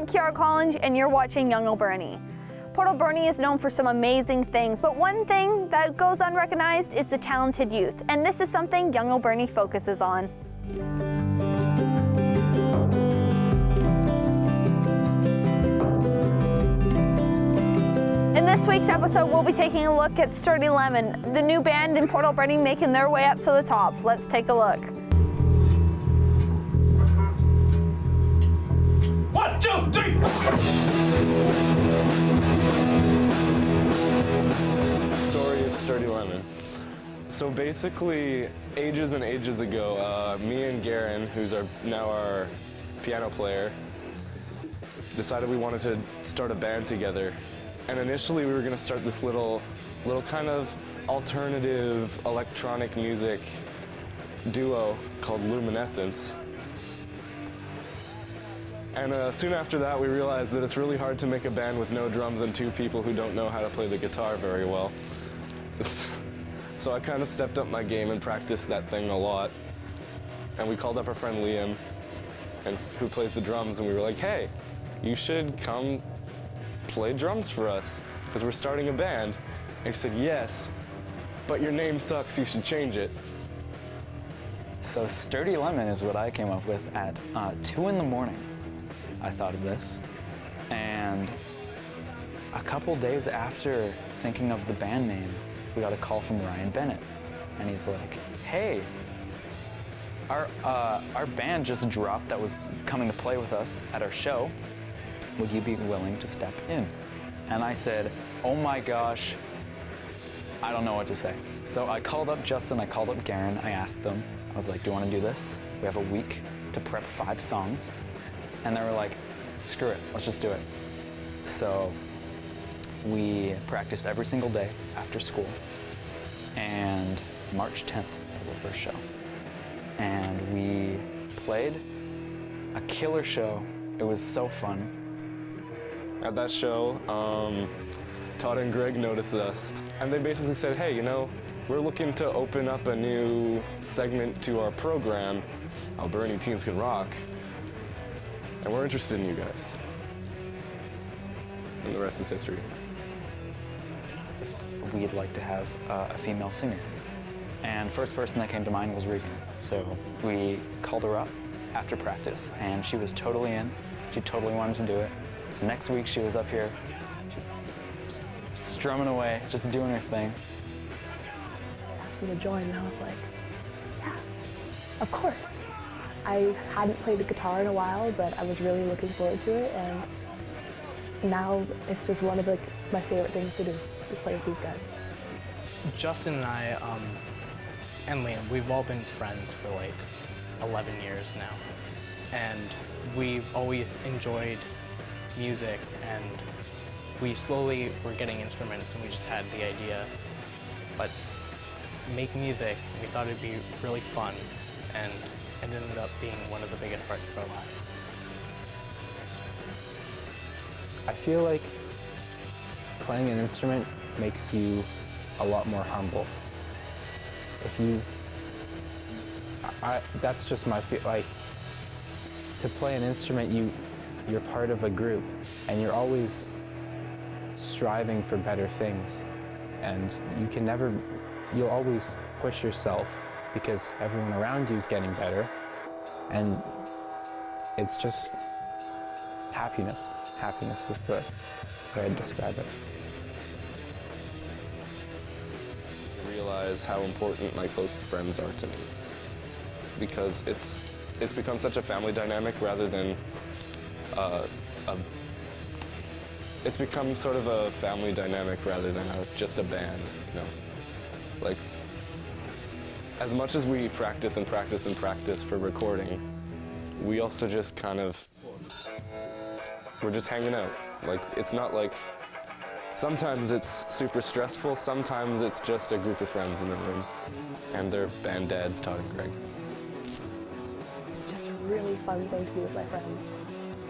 I'm Kiara Collinge, and you're watching Young Alberni. Port Alberni is known for some amazing things, but one thing that goes unrecognized is the talented youth, and this is something Young Alberni focuses on. In this week's episode, we'll be taking a look at Sturdy Lemon, the new band in Port Alberni making their way up to the top. Let's take a look. 1, 2, 3! Story of Sturdy Lemon. So basically, ages and ages ago, me and Garen, who's now our piano player, decided we wanted to start a band together. And initially we were going to start this little kind of alternative electronic music duo called Luminescence. And soon after that we realized that it's really hard to make a band with no drums and two people who don't know how to play the guitar very well. So I kind of stepped up my game and practiced that thing a lot. And we called up our friend Liam, who plays the drums, and we were like, hey, you should come play drums for us, because we're starting a band. And he said, yes, but your name sucks, you should change it. So Sturdy Lemon is what I came up with at 2 in the morning. I thought of this. And a couple days after thinking of the band name, we got a call from Ryan Bennett. And he's like, hey, our band just dropped that was coming to play with us at our show. Would you be willing to step in? And I said, oh my gosh, I don't know what to say. So I called up Justin, I called up Garen, I asked them, I was like, do you want to do this? We have a week to prep 5 songs. And they were like, screw it, let's just do it. So we practiced every single day after school. And March 10th was our first show. And we played a killer show. It was so fun. At that show, Todd and Greg noticed us, and they basically said, hey, you know, we're looking to open up a new segment to our program, Alberni Teens Can Rock, and we're interested in you guys. And the rest is history. If we'd like to have a female singer. And first person that came to mind was Regan. So we called her up after practice, and she was totally in. She totally wanted to do it. So next week she was up here, just strumming away, just doing her thing. Asked me to join, and I was like, yeah, of course. I hadn't played the guitar in a while, but I was really looking forward to it, and now it's just one of my favorite things to do, is play with these guys. Justin and I, and Liam, we've all been friends for like 11 years now, and we've always enjoyed music, and we slowly were getting instruments, and we just had the idea, let's make music. We thought it'd be really fun, and it ended up being one of the biggest parts of our lives. I feel like playing an instrument makes you a lot more humble. If you, that's just my feel. Like, to play an instrument, you're part of a group, and you're always striving for better things. And you'll always push yourself because everyone around you is getting better. And it's just happiness. Happiness is the way I'd describe it. I realize how important my close friends are to me, because it's become such a family dynamic rather than it's become sort of a family dynamic rather than just a band, you know? Like, as much as we practice and practice and practice for recording, we also just kind of, we're just hanging out. Like, it's not like, sometimes it's super stressful, sometimes it's just a group of friends in a room, and they're band dads, Todd and Greg. It's just a really fun thing to do with my friends.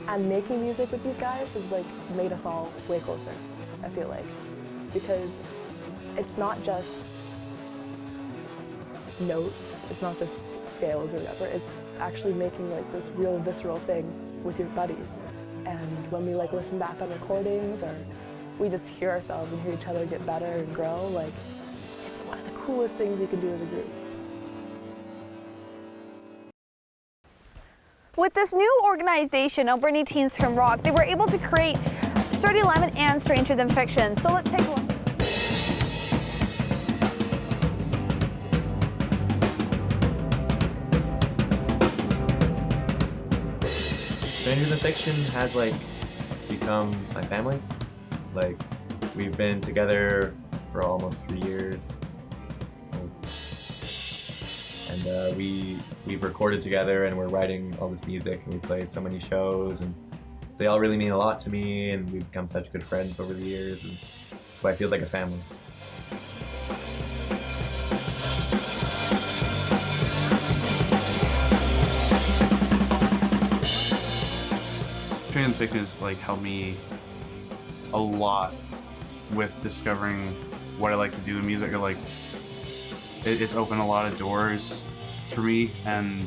And making music with these guys has made us all way closer, I feel like. Because it's not just notes, it's not just scales or whatever, it's actually making this real visceral thing with your buddies. And when we like listen back on recordings, or we just hear ourselves and hear each other get better and grow, like it's one of the coolest things you can do as a group. With this new organization, Alberni Teens Can Rock, they were able to create Sturdy Lemon and Stranger Than Fiction. So let's take a look. Stranger Than Fiction has like become my family. Like we've been together for almost 3 years, and we've recorded together, and we're writing all this music, and we played so many shows, and they all really mean a lot to me, and we've become such good friends over the years, and that's why it feels like a family. Stranger Than Fiction has like helped me a lot with discovering what I like to do in music. Like it's opened a lot of doors for me and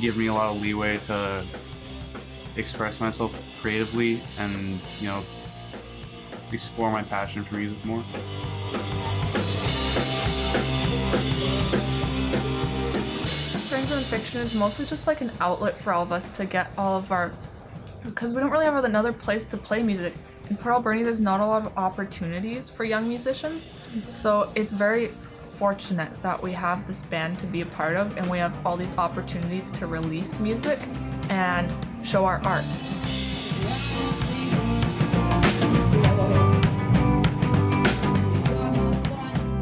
give me a lot of leeway to express myself creatively and, you know, explore my passion for music more. Stranger Than Fiction is mostly just like an outlet for all of us to get all of our, because we don't really have another place to play music. In Port Alberni, there's not a lot of opportunities for young musicians, so it's very fortunate that we have this band to be a part of, and we have all these opportunities to release music and show our art.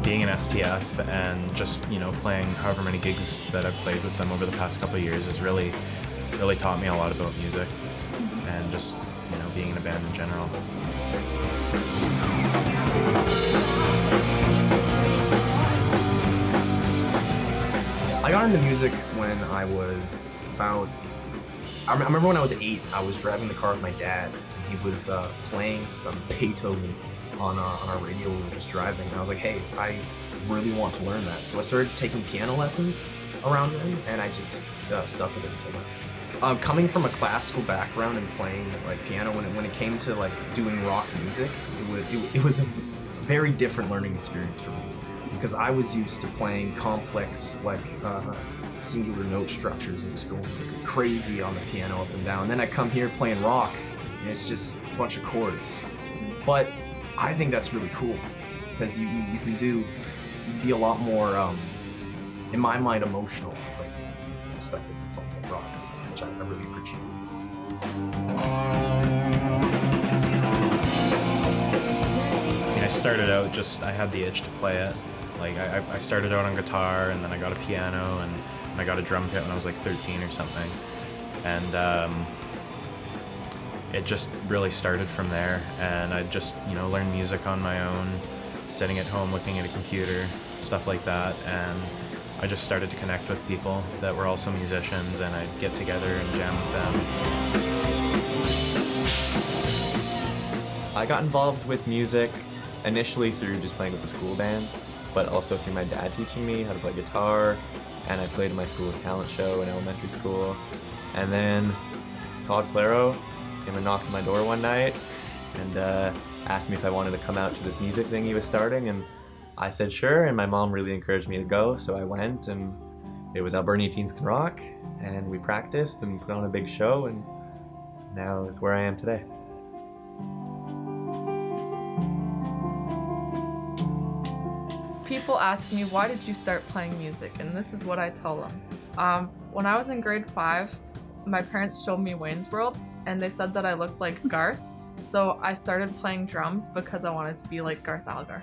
Being an STF and just, you know, playing however many gigs that I've played with them over the past couple of years has really taught me a lot about music and just, you know, being in a band in general. I got into music when I was about, I remember when I was 8, I was driving the car with my dad, and he was playing some Beethoven on our radio when we were just driving, and I was like, hey, I really want to learn that. So I started taking piano lessons around then, and I just stuck with it until now. Coming from a classical background and playing like piano, when it came to like doing rock music, it was a very different learning experience for me, because I was used to playing complex like singular note structures and just going like crazy on the piano up and down. And then I come here playing rock, and it's just a bunch of chords. But I think that's really cool, because you can be a lot more, in my mind, emotional, like stuff that you play with rock, which I really appreciate. I mean, I started out I had the itch to play it. Like I started out on guitar, and then I got a piano, and I got a drum kit when I was like 13 or something. And it just really started from there, and I just, you know, learned music on my own, sitting at home looking at a computer, stuff like that, and I just started to connect with people that were also musicians, and I'd get together and jam with them. I got involved with music initially through just playing with the school band, but also through my dad teaching me how to play guitar, and I played in my school's talent show in elementary school. And then Todd Flaro came and knocked on my door one night and asked me if I wanted to come out to this music thing he was starting, and I said sure, and my mom really encouraged me to go, so I went, and it was Alberni Teens Can Rock, and we practiced and put on a big show, and now it's where I am today. People ask me, why did you start playing music? And this is what I tell them. When I was in grade 5, my parents showed me Wayne's World, and they said that I looked like Garth. So I started playing drums because I wanted to be like Garth Algar.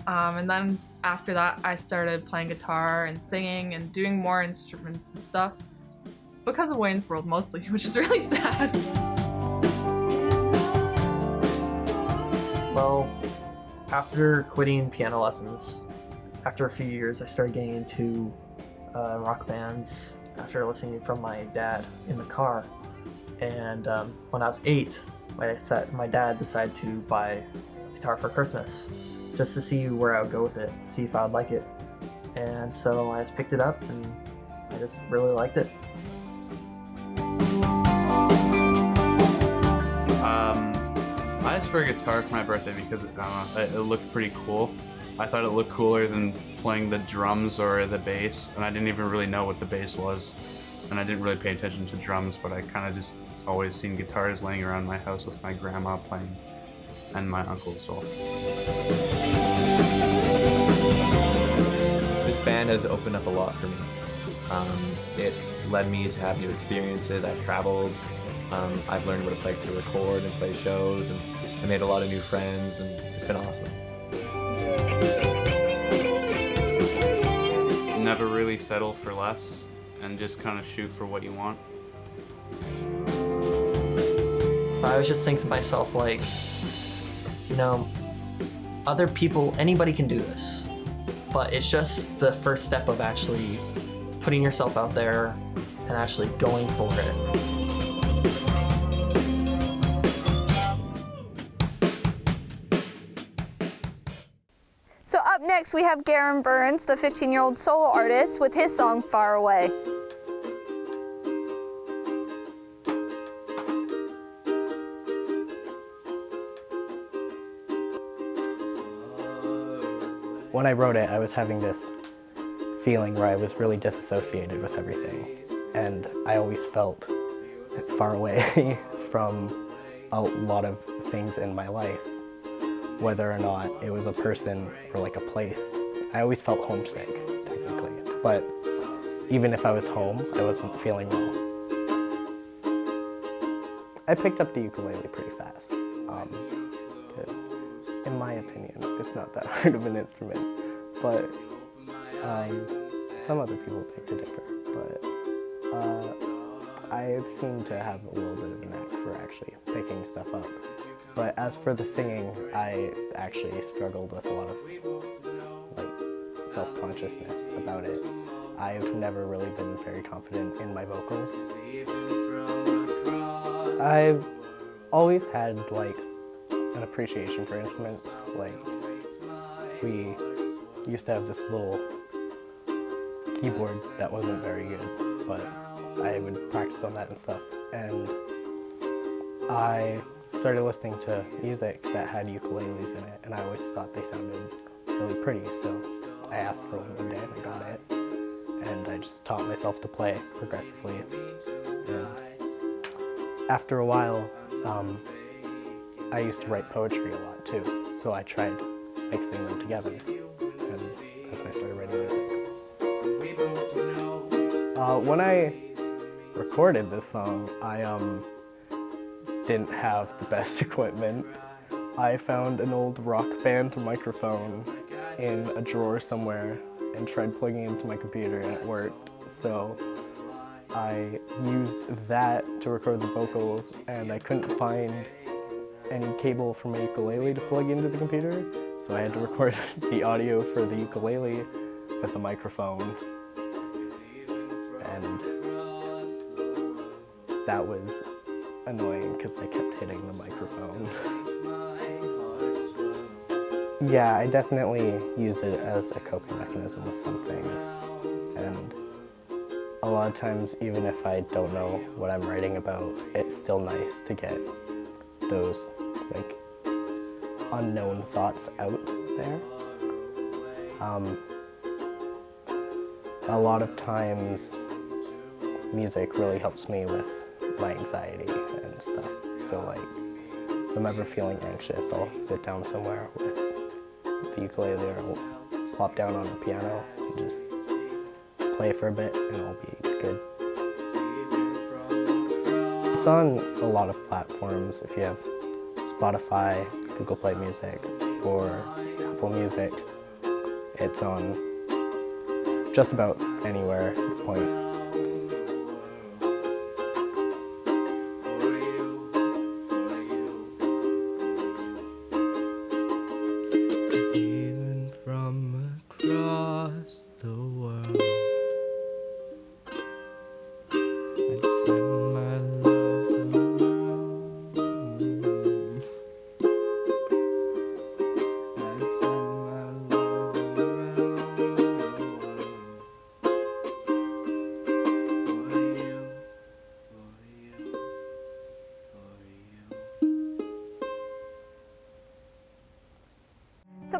And then after that, I started playing guitar and singing and doing more instruments and stuff because of Wayne's World mostly, which is really sad. Well, after quitting piano lessons, after a few years, I started getting into rock bands after listening from my dad in the car. And when I was 8, my dad decided to buy a guitar for Christmas, just to see where I would go with it, see if I would like it. And so I just picked it up, and I just really liked it. asked for a guitar for my birthday because it looked pretty cool. I thought it looked cooler than playing the drums or the bass, and I didn't even really know what the bass was. And I didn't really pay attention to drums, but I kind of just always seen guitars laying around my house with my grandma playing and my uncle as well. This band has opened up a lot for me. It's led me to have new experiences. I've traveled. I've learned what it's like to record and play shows, and I made a lot of new friends, and it's been awesome. Never really settle for less and just kind of shoot for what you want. I was just thinking to myself, like, you know, other people, anybody can do this, but it's just the first step of actually putting yourself out there and actually going for it. So up next we have Garen Burns, the 15-year-old solo artist, with his song Far Away. When I wrote it, I was having this feeling where I was really disassociated with everything, and I always felt far away from a lot of things in my life, whether or not it was a person or like a place. I always felt homesick, technically, but even if I was home, I wasn't feeling well. I picked up the ukulele pretty fast, because in my opinion, it's not that hard of an instrument, but some other people beg to differ, but I seem to have a little bit of a knack for actually picking stuff up. But as for the singing, I actually struggled with a lot of like self-consciousness about it. I've never really been very confident in my vocals. I've always had like an appreciation for instruments. Like, we used to have this little keyboard that wasn't very good, but I would practice on that and stuff. And I started listening to music that had ukuleles in it, and I always thought they sounded really pretty, so I asked for one day and I got it. And I just taught myself to play progressively. And after a while, I used to write poetry a lot too, so I tried mixing them together, and that's when I started writing music. When I recorded this song, I didn't have the best equipment. I found an old Rock Band microphone in a drawer somewhere and tried plugging it into my computer, and it worked. So I used that to record the vocals, and I couldn't find any cable from a ukulele to plug into the computer, so I had to record the audio for the ukulele with a microphone, and that was annoying because I kept hitting the microphone. Yeah, I definitely use it as a coping mechanism with some things, and a lot of times, even if I don't know what I'm writing about, it's still nice to get those like unknown thoughts out there. A lot of times music really helps me with my anxiety and stuff. So like if I'm ever feeling anxious, I'll sit down somewhere with the ukulele, or I'll plop down on a piano and just play for a bit and I'll be good. It's on a lot of platforms. If you have Spotify, Google Play Music, or Apple Music, it's on just about anywhere at this point. Even from across the world, I'd send my love around. I'd send my love around the world.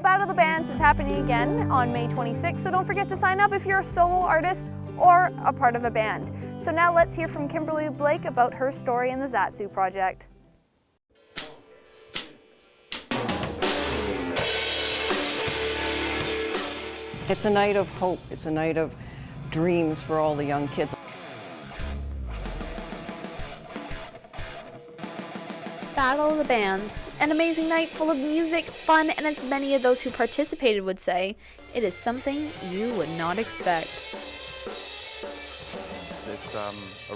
Battle of the Bands is happening again on May 26th, so don't forget to sign up if you're a solo artist or a part of a band. So now let's hear from Kimberly Blake about her story in the Zatsu project. It's a night of hope. It's a night of dreams for all the young kids. Battle of the Bands, an amazing night full of music, fun, and as many of those who participated would say, it is something you would not expect. It's a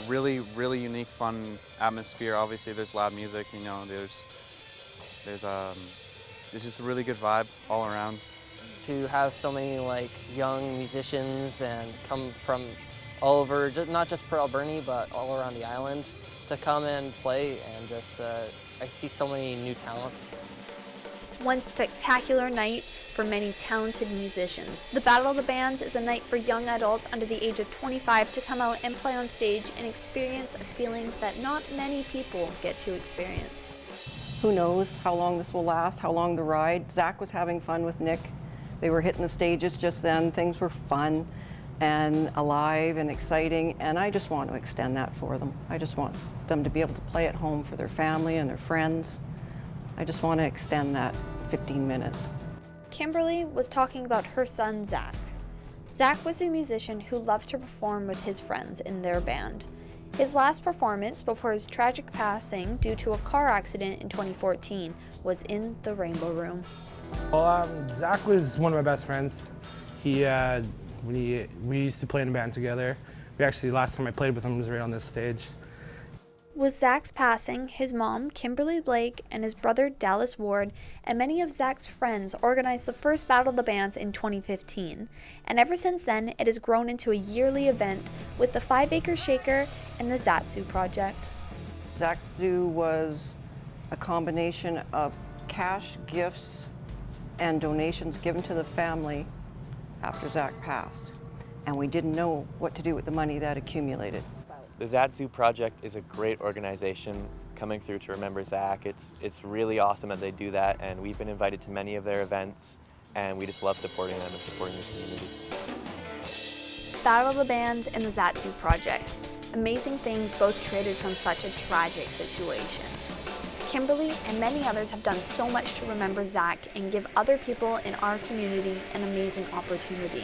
really, really unique, fun atmosphere. Obviously, there's loud music. You know, there's just a really good vibe all around. To have so many like young musicians and come from all over, not just for Alberni, but all around the island, to come and play, and just I see so many new talents. One spectacular night for many talented musicians. The Battle of the Bands is a night for young adults under the age of 25 to come out and play on stage and experience a feeling that not many people get to experience. Who knows how long this will last, how long the ride. Zach was having fun with Nick. They were hitting the stages just then. Things were fun and alive and exciting, and I just want to extend that for them. I just want them to be able to play at home for their family and their friends. I just want to extend that 15 minutes. Kimberly was talking about her son, Zach. Zach was a musician who loved to perform with his friends in their band. His last performance before his tragic passing due to a car accident in 2014 was in the Rainbow Room. Well, Zach was one of my best friends. We used to play in a band together. Last time I played with him was right on this stage. With Zach's passing, his mom, Kimberly Blake, and his brother, Dallas Ward, and many of Zach's friends organized the first Battle of the Bands in 2015. And ever since then, it has grown into a yearly event with the 5 Acre Shaker and the Zatsu project. Zatsu was a combination of cash, gifts, and donations given to the family after Zach passed. And we didn't know what to do with the money that accumulated. The Zatsu project is a great organization coming through to remember Zach. It's really awesome that they do that, and we've been invited to many of their events, and we just love supporting them and supporting the community. Battle of the Bands and the Zatsu project. Amazing things both created from such a tragic situation. Kimberly and many others have done so much to remember Zach and give other people in our community an amazing opportunity.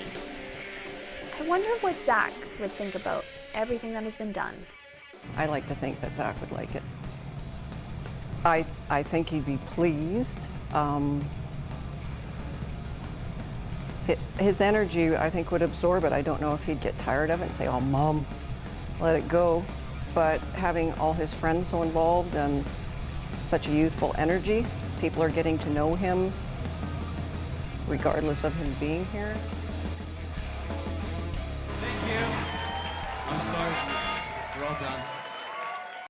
I wonder what Zach would think about everything that has been done. I like to think that Zach would like it. I think he'd be pleased. His energy, I think, would absorb it. I don't know if he'd get tired of it and say, "Oh, Mom, let it go." But having all his friends so involved and such a youthful energy, people are getting to know him regardless of him being here. Thank you. I'm sorry. We're all done.